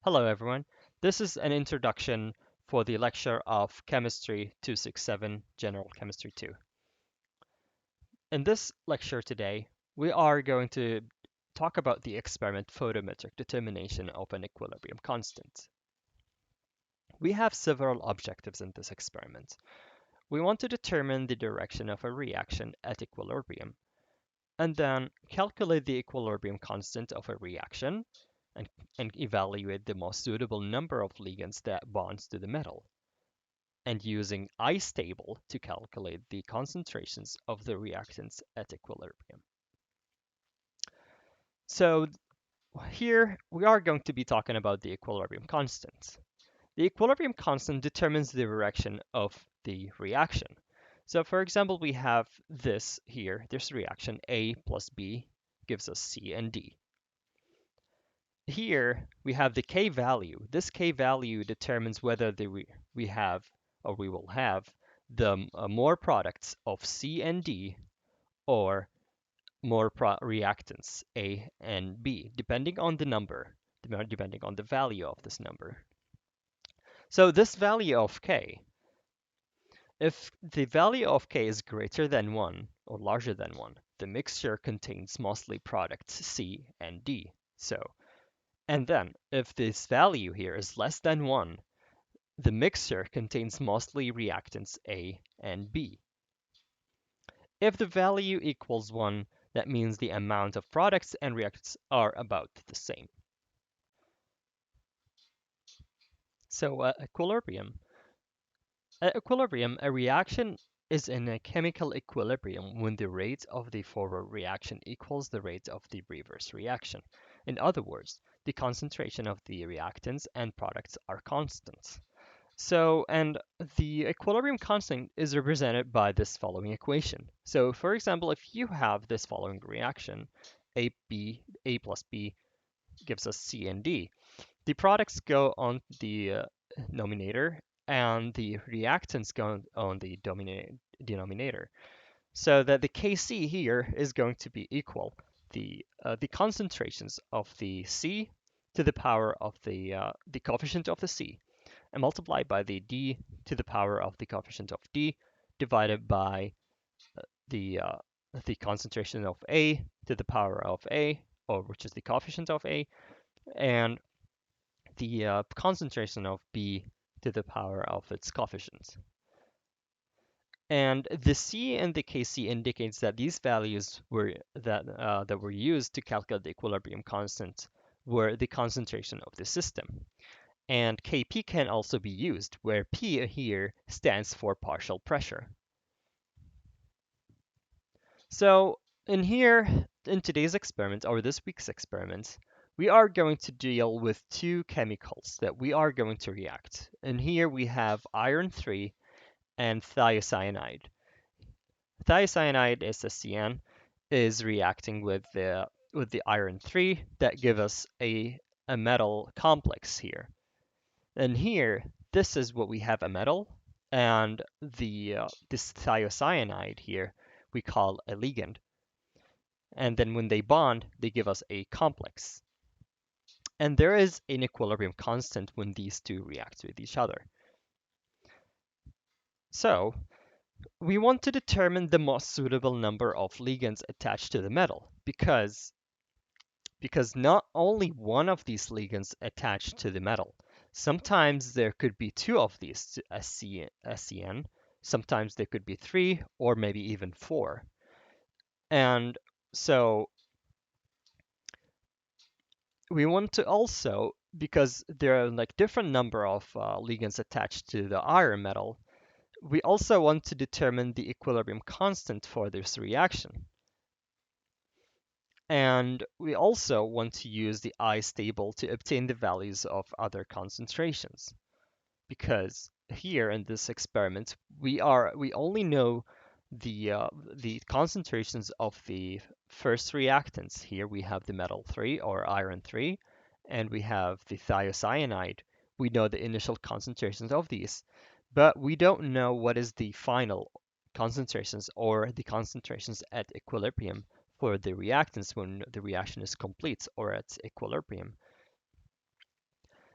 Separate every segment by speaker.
Speaker 1: Hello everyone. This is an introduction for the lecture of Chemistry 267, General Chemistry 2. In this lecture today, we are going to talk about the experiment photometric determination of an equilibrium constant. We have several objectives in this experiment. We want to determine the direction of a reaction at equilibrium, and then calculate the equilibrium constant of a reaction and, and evaluate the most suitable number of ligands that bonds to the metal, and using ice table to calculate the concentrations of the reactants at equilibrium. So here we are going to be talking about the equilibrium constant. The equilibrium constant determines the direction of the reaction. So for example, we have this here, this reaction A plus B gives us C and D. Here we have the K value. This K value determines whether we have or we will have the more products of C and D or more reactants A and B, depending on the number, depending on the value of this number. So this value of K, if the value of K is greater than 1 or larger than 1, the mixture contains mostly products C and D. And then, if this value here is less than 1, the mixture contains mostly reactants A and B. If the value equals 1, that means the amount of products and reactants are about the same. So equilibrium. At equilibrium, a reaction is in a chemical equilibrium when the rate of the forward reaction equals the rate of the reverse reaction. In other words, the concentration of the reactants and products are constant. And the equilibrium constant is represented by this following equation. So for example, if you have this following reaction, A plus B gives us C and D, the products go on the numerator and the reactants go on the denominator. So that the Kc here is going to be equal the concentrations of the C to the power of the coefficient of the C, and multiplied by the d to the power of the coefficient of d divided by the uh, the concentration of A to the power of A, or which is the coefficient of A, and the concentration of B to the power of its coefficients. And the C and the Kc indicates that these values that were used to calculate the equilibrium constant were the concentration of the system. And Kp can also be used, where P here stands for partial pressure. So in today's experiment, or this week's experiment, we are going to deal with two chemicals that we are going to react. And here we have iron 3 and thiocyanide. Thiocyanide, SSCN, is reacting with the iron 3 that give us a metal complex here. And here, this is what we have, a metal, and this thiocyanide here we call a ligand. And then when they bond, they give us a complex. And there is an equilibrium constant when these two react with each other. So we want to determine the most suitable number of ligands attached to the metal because not only one of these ligands attached to the metal. Sometimes there could be two of these SCN, sometimes there could be three or maybe even four. And so we want to also, because there are like different number of ligands attached to the iron metal, we also want to determine the equilibrium constant for this reaction. And we also want to use the ice table to obtain the values of other concentrations. Because here in this experiment, we only know the concentrations of the first reactants. Here we have the metal 3 or iron 3, and we have the thiocyanide. We know the initial concentrations of these, but we don't know what is the final concentrations or the concentrations at equilibrium for the reactants when the reaction is complete or at equilibrium.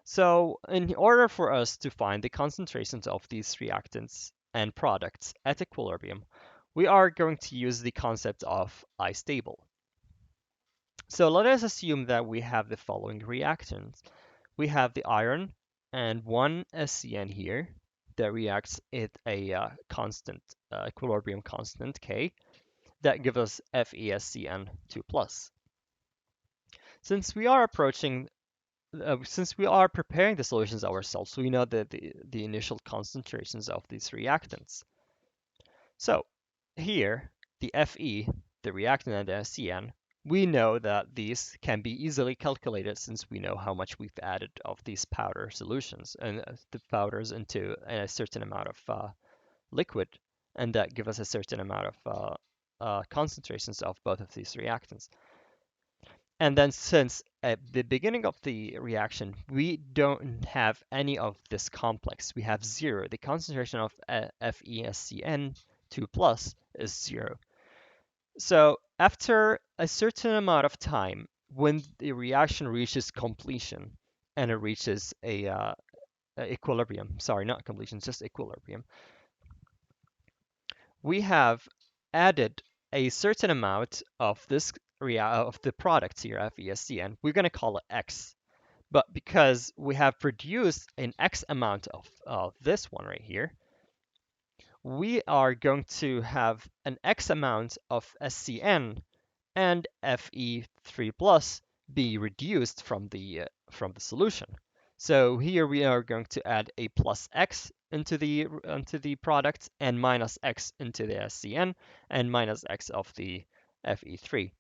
Speaker 1: So in order for us to find the concentrations of these reactants and products at equilibrium, we are going to use the concept of I stable. So let us assume that we have the following reactions. We have the iron and one SCN here that reacts at a constant, equilibrium constant K that gives us FeSCN2 plus. Since we are since we are preparing the solutions ourselves, we know the initial concentrations of these reactants. So here, the Fe, the reactant, and the SCN, we know that these can be easily calculated since we know how much we've added of these powder solutions and the powders into a certain amount of liquid, and that give us a certain amount of concentrations of both of these reactants. And then since at the beginning of the reaction, we don't have any of this complex, we have zero. The concentration of FeSCN2 plus is zero. So after a certain amount of time, when the reaction reaches completion and it reaches a equilibrium, sorry, not completion, just equilibrium, we have added a certain amount of this of the products here, FeSCN. We're going to call it X. But because we have produced an X amount of this one right here, we are going to have an X amount of SCN and Fe3 plus be reduced from the solution. So here we are going to add a plus X into the product and minus X into the SCN and minus X of the Fe3.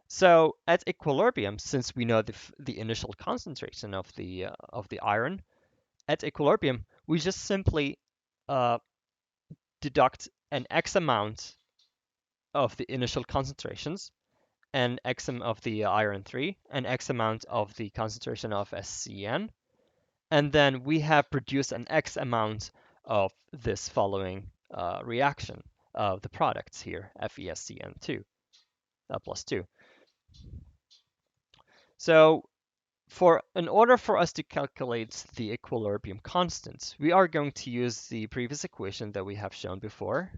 Speaker 1: So at equilibrium, since we know the initial concentration of the iron, at equilibrium, we just simply uh, deduct an X amount of the initial concentrations and X of the iron 3 and X amount of the concentration of SCN. And then we have produced an X amount of this following reaction of the products here, FeSCN2 plus 2. So in order for us to calculate the equilibrium constants, we are going to use the previous equation that we have shown before,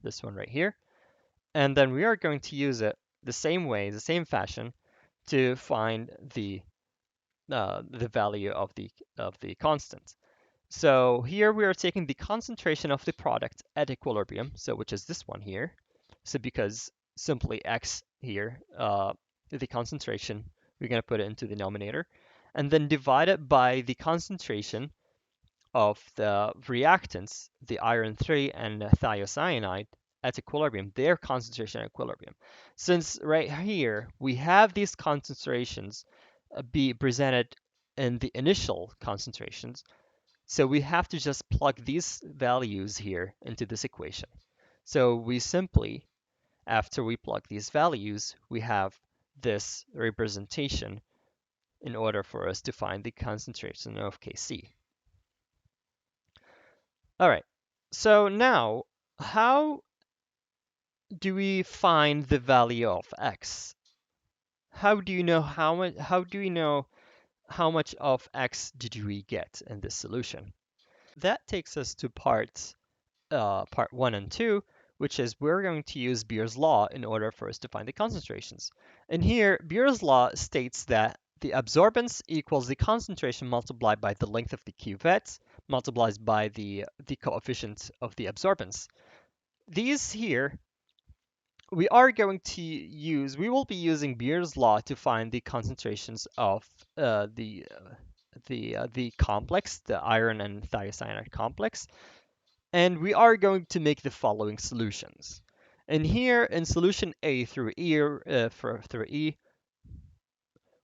Speaker 1: this one right here, and then we are going to use it the same way, the same fashion, to find the value of the constant. So here we are taking the concentration of the product at equilibrium, so which is this one here. So because simply x here, the concentration, we're going to put it into the denominator, and then divide it by the concentration of the reactants, the iron 3 and thiocyanide at equilibrium, their concentration at equilibrium. Since right here we have these concentrations be presented in the initial concentrations, so we have to just plug these values here into this equation. So we simply, after we plug these values, we have this representation in order for us to find the concentration of Kc. All right, so now how do we find the value of x? How do you know how do we know how much of x did we get in this solution? That takes us to part 1 and 2, which is we're going to use Beer's law in order for us to find the concentrations. And here, Beer's law states that the absorbance equals the concentration multiplied by the length of the cuvette multiplied by the coefficient of the absorbance. These here, we will be using Beer's law to find the concentrations of the complex, the iron and thiocyanide complex, and we are going to make the following solutions. And here in solution A through E, through E,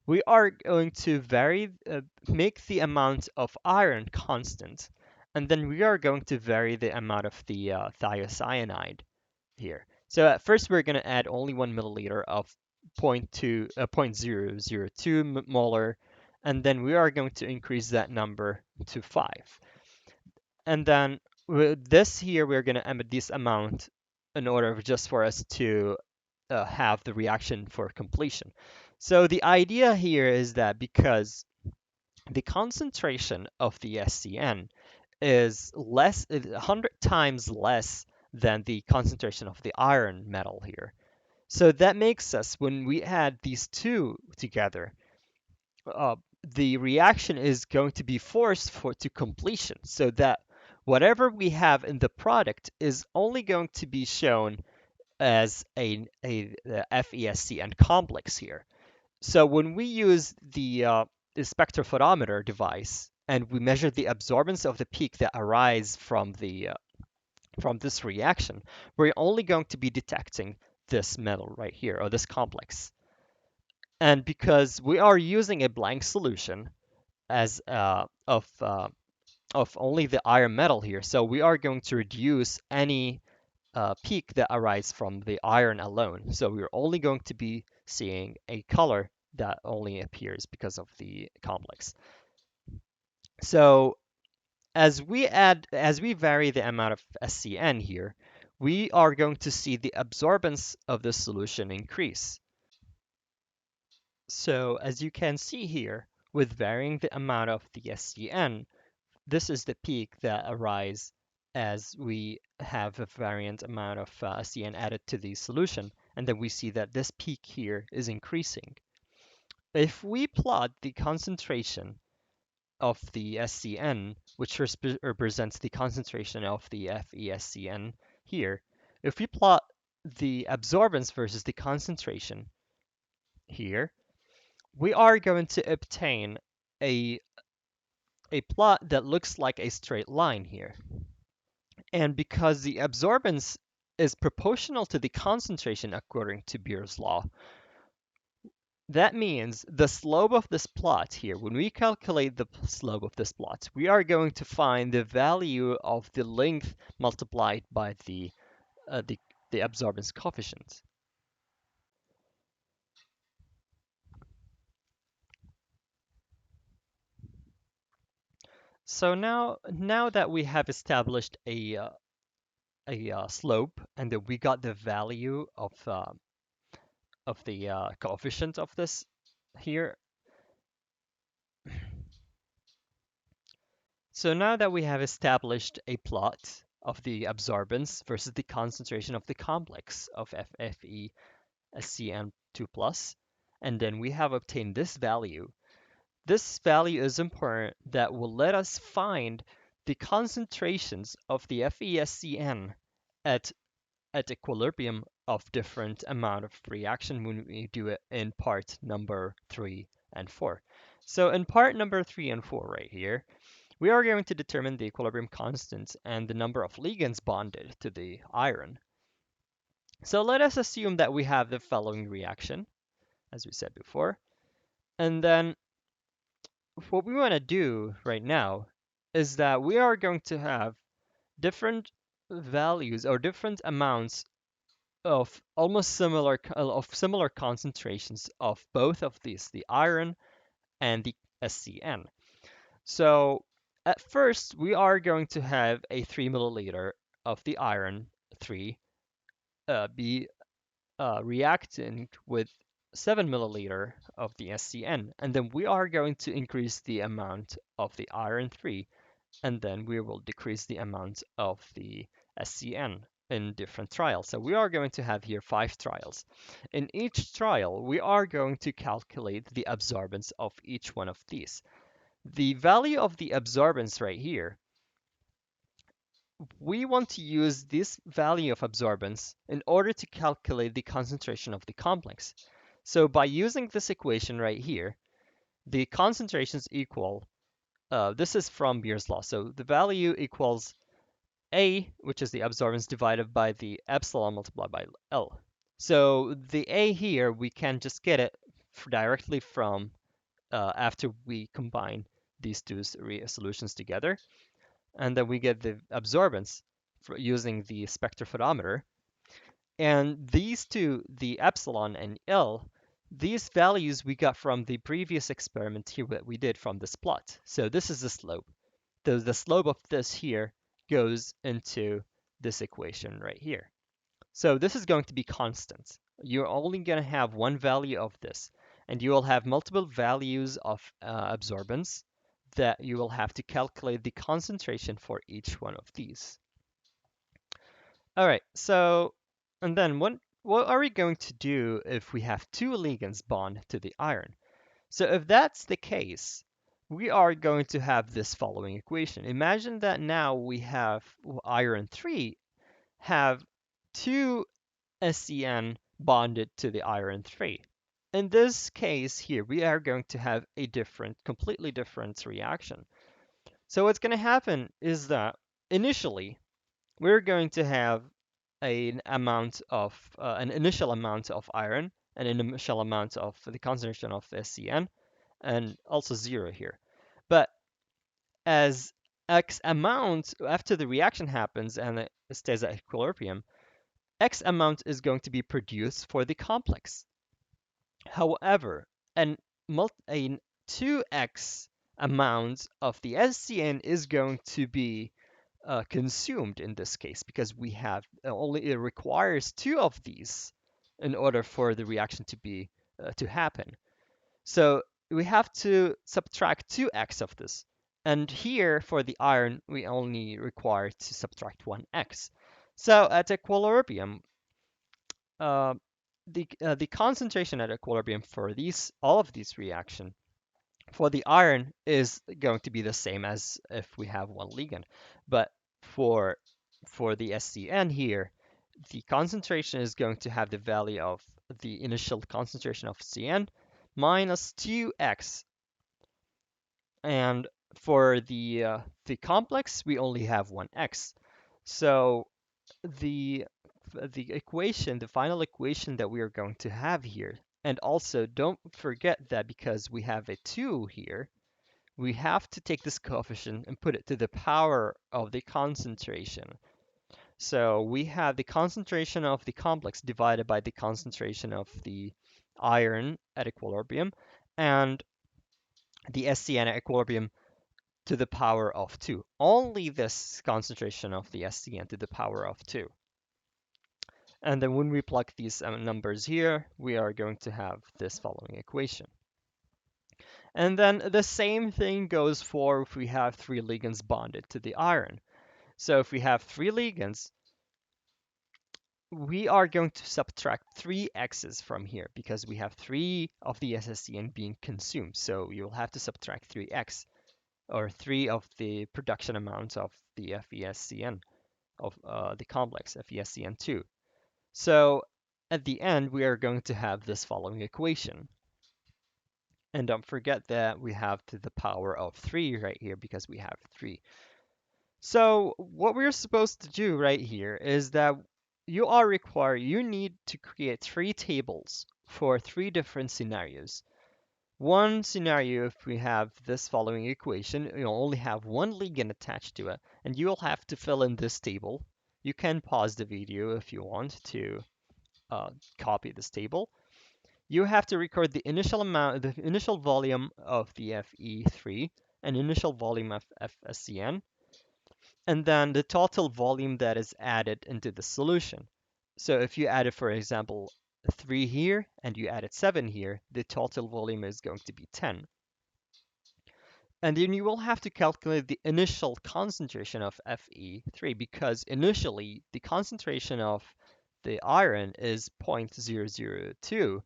Speaker 1: we are going to make the amount of iron constant, and then we are going to vary the amount of the thiocyanide here. So at first we're going to add only 1 milliliter of 0.002 molar, and then we are going to increase that number to 5. And then with this here, we're going to emit this amount in order just for us to have the reaction for completion. So the idea here is that because the concentration of the SCN is 100 times less than the concentration of the iron metal here. So that makes us, when we add these two together, uh, the reaction is going to be forced to completion, so that whatever we have in the product is only going to be shown as a FESC and complex here. So when we use the spectrophotometer device and we measure the absorbance of the peak that arise from this reaction, we're only going to be detecting this metal right here, or this complex. And because we are using a blank solution as of only the iron metal here, so we are going to reduce any peak that arise from the iron alone. So we're only going to be seeing a color that only appears because of the complex. So as we vary the amount of SCN here, we are going to see the absorbance of the solution increase. So as you can see here, with varying the amount of the SCN, this is the peak that arise as we have a variant amount of SCN added to the solution, and then we see that this peak here is increasing. If we plot the concentration of the SCN, which represents the concentration of the FeSCN here, if we plot the absorbance versus the concentration here, we are going to obtain a, a plot that looks like a straight line here. And because the absorbance is proportional to the concentration according to Beer's law, that means the slope of this plot here, when we calculate the slope of this plot, we are going to find the value of the length multiplied by the absorbance coefficient. So now that we have established a slope and that we got the value of the coefficient of this here. So now that we have established a plot of the absorbance versus the concentration of the complex of FeSCN2+, and then we have obtained this value is important that will let us find the concentrations of the FeSCN at at equilibrium of different amount of reaction when we do it in part number 3 and 4. So in part number 3 and 4 right here, we are going to determine the equilibrium constant and the number of ligands bonded to the iron. So let us assume that we have the following reaction, as we said before. And then what we want to do right now is that we are going to have different values or different amounts of almost similar concentrations of both of these, the iron and the SCN. So at first, we are going to have a 3 milliliter of the iron 3 be reacting with 7 milliliter of the SCN. And then we are going to increase the amount of the iron 3, and then we will decrease the amount of the SCN in different trials. So we are going to have here 5 trials. In each trial, we are going to calculate the absorbance of each one of these. The value of the absorbance right here, we want to use this value of absorbance in order to calculate the concentration of the complex. So by using this equation right here, the concentrations equal, this is from Beer's law, so the value equals A, which is the absorbance, divided by the epsilon multiplied by L. So the A here, we can just get it directly from after we combine these two solutions together. And then we get the absorbance using the spectrophotometer. And these two, the epsilon and L, these values we got from the previous experiment here that we did from this plot. So this is the slope. The slope of this here goes into this equation right here. So this is going to be constant. You're only going to have one value of this. and you will have multiple values of absorbance that you will have to calculate the concentration for each one of these. All right, so, and then what are we going to do if we have two ligands bond to the iron? So if that's the case, we are going to have this following equation. Imagine that now we have iron 3 have two SCN bonded to the iron 3. In this case here, we are going to have a completely different reaction. So what's going to happen is that initially we're going to have an initial amount of iron, and an initial amount of the concentration of SCN, and also 0 here. But as X amount, after the reaction happens and it stays at equilibrium, X amount is going to be produced for the complex. However, an, a 2X amount of the SCN is going to be consumed in this case because we have it requires two of these in order for the reaction to happen. So we have to subtract 2x of this. And here for the iron, we only require to subtract 1x. So at equilibrium, uh, the concentration at equilibrium for all of these reaction for the iron is going to be the same as if we have one ligand. But for the SCN here, the concentration is going to have the value of the initial concentration of CN minus 2x. And for the complex, we only have 1x. So the the final equation that we are going to have here, and also don't forget that because we have a 2 here, we have to take this coefficient and put it to the power of the concentration. So we have the concentration of the complex divided by the concentration of the iron at equilibrium, and the SCN at equilibrium to the power of 2. Only this concentration of the SCN to the power of 2. And then when we plug these numbers here, we are going to have this following equation. And then the same thing goes for if we have three ligands bonded to the iron. So if we have three ligands, we are going to subtract 3x's from here because we have 3 of the SSCN being consumed. So you'll have to subtract 3x, or 3 of the production amount of the FeSCN of the complex, FeSCN2. So at the end, we are going to have this following equation. And don't forget that we have to the power of 3 right here because we have 3. So what we're supposed to do right here is that you need to create 3 tables for 3 different scenarios. One scenario, if we have this following equation, you'll only have one ligand attached to it, and you'll have to fill in this table. You can pause the video if you want to copy this table. You have to record the initial volume of the Fe3 and initial volume of FSCN, and then the total volume that is added into the solution. So if you added, for example, 3 here and you added 7 here, the total volume is going to be 10. And then you will have to calculate the initial concentration of Fe3 because initially the concentration of the iron is 0.002.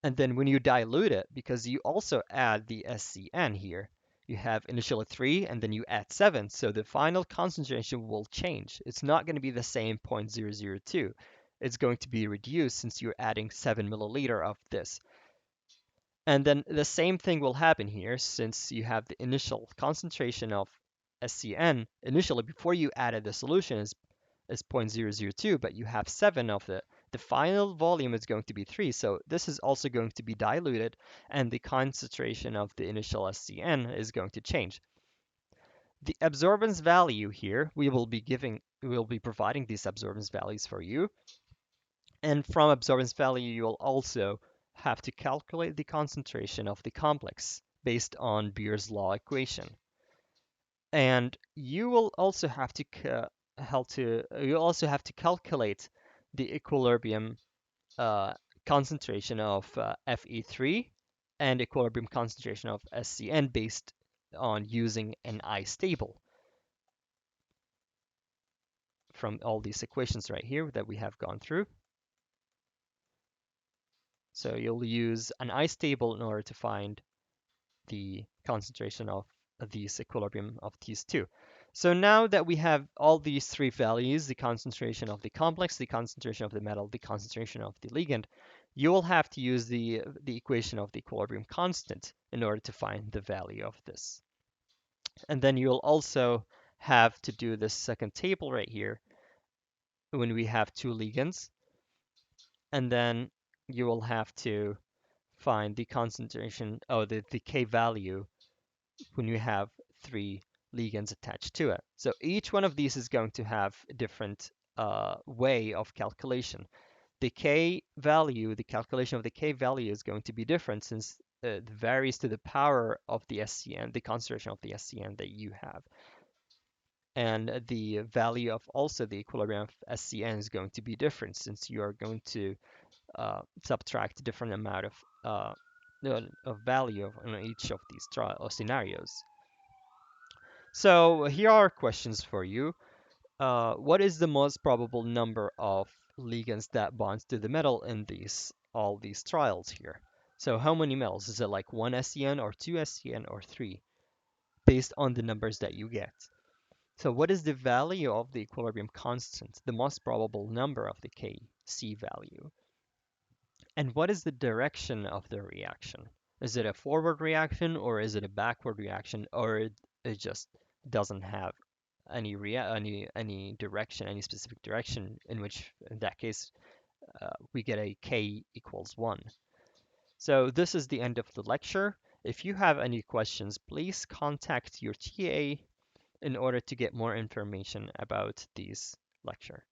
Speaker 1: And then when you dilute it, because you also add the SCN here, you have initially 3 and then you add 7. So the final concentration will change. It's not going to be the same 0.002. It's going to be reduced since you're adding 7 milliliter of this. And then the same thing will happen here since you have the initial concentration of SCN initially before you added the solution is 0.002, but you have 7 of it. The final volume is going to be 3, so this is also going to be diluted, and the concentration of the initial SCN is going to change. The absorbance value here, we will be providing these absorbance values for you. And from absorbance value, you will also have to calculate the concentration of the complex based on Beer's law equation. And you will also have to calculate the equilibrium concentration of Fe3 and equilibrium concentration of SCN based on using an ice table from all these equations right here that we have gone through. So you'll use an ice table in order to find the concentration of these equilibrium of these two. So now that we have all these three values, the concentration of the complex, the concentration of the metal, the concentration of the ligand, you will have to use the equation of the equilibrium constant in order to find the value of this. And then you'll also have to do this second table right here when we have two ligands. And then you will have to find the concentration, oh, the K value when you have three ligands attached to it. So each one of these is going to have a different way of calculation. The K value, the calculation of the K value is going to be different since it varies to the power of the SCN, the concentration of the SCN that you have. And the value of also the equilibrium of SCN is going to be different since you are going to subtract a different amount of value on each of these trial scenarios. So here are questions for you. What is the most probable number of ligands that bonds to the metal in all these trials here? So how many metals? Is it like 1 SCN or 2 SCN or 3? Based on the numbers that you get. So what is the value of the equilibrium constant, the most probable number of the Kc value? And what is the direction of the reaction? Is it a forward reaction or is it a backward reaction, or it just doesn't have any direction, any specific direction, in which in that case we get a K equals 1. So this is the end of the lecture. If you have any questions, please contact your TA in order to get more information about these lecture.